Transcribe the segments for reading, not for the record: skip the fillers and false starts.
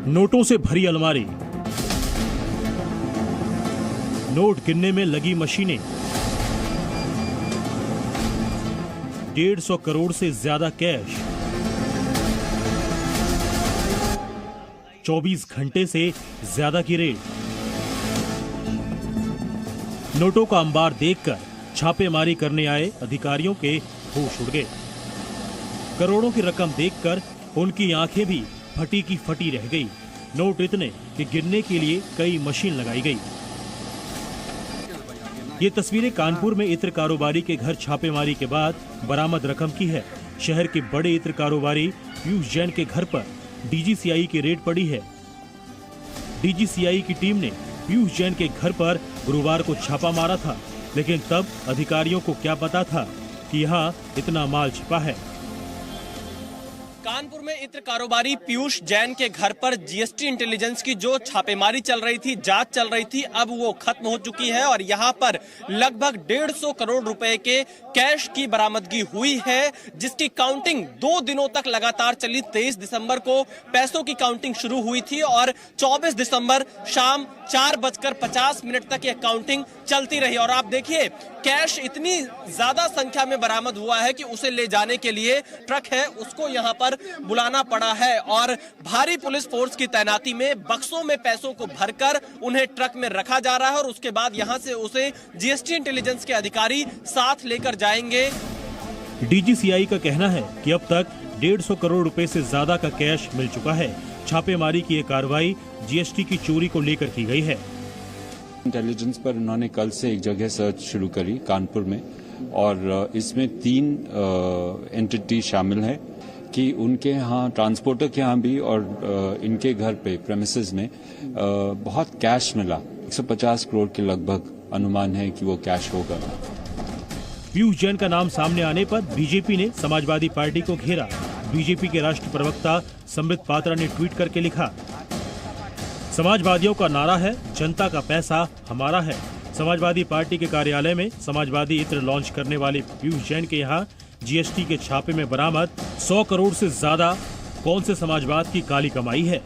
नोटों से भरी अलमारी, नोट गिनने में लगी मशीनें, 150 करोड़ से ज्यादा कैश, 24 घंटे से ज्यादा की रेड। नोटों का अंबार देखकर छापेमारी करने आए अधिकारियों के होश उड़ गए। करोड़ों की रकम देखकर उनकी आंखें भी फटी की फटी रह गई। नोट इतने कि गिनने के लिए कई मशीन लगाई गई। ये तस्वीरें कानपुर में इत्र कारोबारी के घर छापेमारी के बाद बरामद रकम की है। शहर के बड़े इत्र कारोबारी पीयूष जैन के घर पर डीजीसीआई की रेड पड़ी है। डीजीसीआई की टीम ने पीयूष जैन के घर पर गुरुवार को छापा मारा था, लेकिन तब अधिकारियों को क्या पता था कि यहाँ इतना माल छिपा है। कानपुर में इत्र कारोबारी पीयूष जैन के घर पर जीएसटी इंटेलिजेंस की जो छापेमारी चल रही थी, जांच चल रही थी, अब वो खत्म हो चुकी है और यहाँ पर लगभग 150 करोड़ रुपए के कैश की बरामदगी हुई है, जिसकी काउंटिंग 2 दिनों तक लगातार चली। 23 दिसंबर को पैसों की काउंटिंग शुरू हुई थी और 24 दिसंबर शाम 4:50 तक ये काउंटिंग चलती रही। और आप देखिए, कैश इतनी ज्यादा संख्या में बरामद हुआ है कि उसे ले जाने के लिए ट्रक है, उसको यहाँ पर बुलाना पड़ा है और भारी पुलिस फोर्स की तैनाती में बक्सों में पैसों को भरकर उन्हें ट्रक में रखा जा रहा है और उसके बाद यहाँ से उसे जीएसटी इंटेलिजेंस के अधिकारी साथ लेकर जाएंगे। डीजीसीआई का कहना है कि अब तक 150 करोड़ रुपए से ज्यादा का कैश मिल चुका है। छापेमारी की ये कार्रवाई जीएसटी की चोरी को लेकर की गई है। इंटेलिजेंस पर उन्होंने कल से एक जगह सर्च शुरू करी कानपुर में और इसमें 3 एंटिटी शामिल है कि उनके यहाँ ट्रांसपोर्टर के यहाँ भी और इनके घर पे प्रेमिसेस में बहुत कैश मिला। 150 करोड़ के लगभग अनुमान है कि वो कैश होगा। पीयूष जैन का नाम सामने आने पर बीजेपी ने समाजवादी पार्टी को घेरा। बीजेपी के राष्ट्रीय प्रवक्ता संबित पात्रा ने ट्वीट करके लिखा, समाजवादियों का नारा है, जनता का पैसा हमारा है। समाजवादी पार्टी के कार्यालय में समाजवादी इत्र लॉन्च करने वाले पीयूष जैन के यहाँ जीएसटी के छापे में बरामद 100 करोड़ से ज्यादा कौन से समाजवाद की काली कमाई है।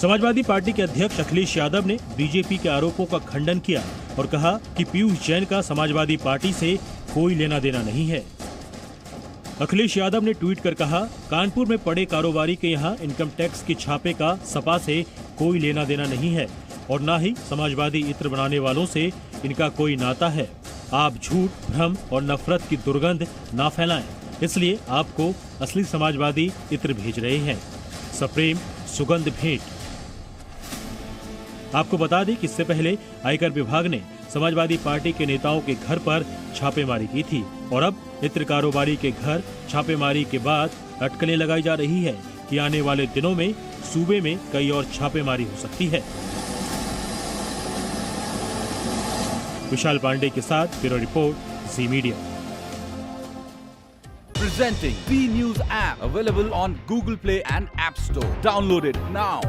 समाजवादी पार्टी के अध्यक्ष अखिलेश यादव ने बीजेपी के आरोपों का खंडन किया और कहा कि पीयूष जैन का समाजवादी पार्टी से कोई लेना देना नहीं है। अखिलेश यादव ने ट्वीट कर कहा, कानपुर में पड़े कारोबारी के यहाँ इनकम टैक्स के छापे का सपा से कोई लेना देना नहीं है और न ही समाजवादी इत्र बनाने वालों से इनका कोई नाता है। आप झूठ, भ्रम और नफरत की दुर्गंध ना फैलाएं, इसलिए आपको असली समाजवादी इत्र भेज रहे हैं। सप्रेम सुगंध भेंट। आपको बता दें कि इससे पहले आयकर विभाग ने समाजवादी पार्टी के नेताओं के घर पर छापेमारी की थी और अब इत्र कारोबारी के घर छापेमारी के बाद अटकलें लगाई जा रही है कि आने वाले दिनों में सूबे में कई और छापेमारी हो सकती है। विशाल पांडे के साथ bureau report, ji media. Presenting B News app, available on Google Play and App Store. Download it now.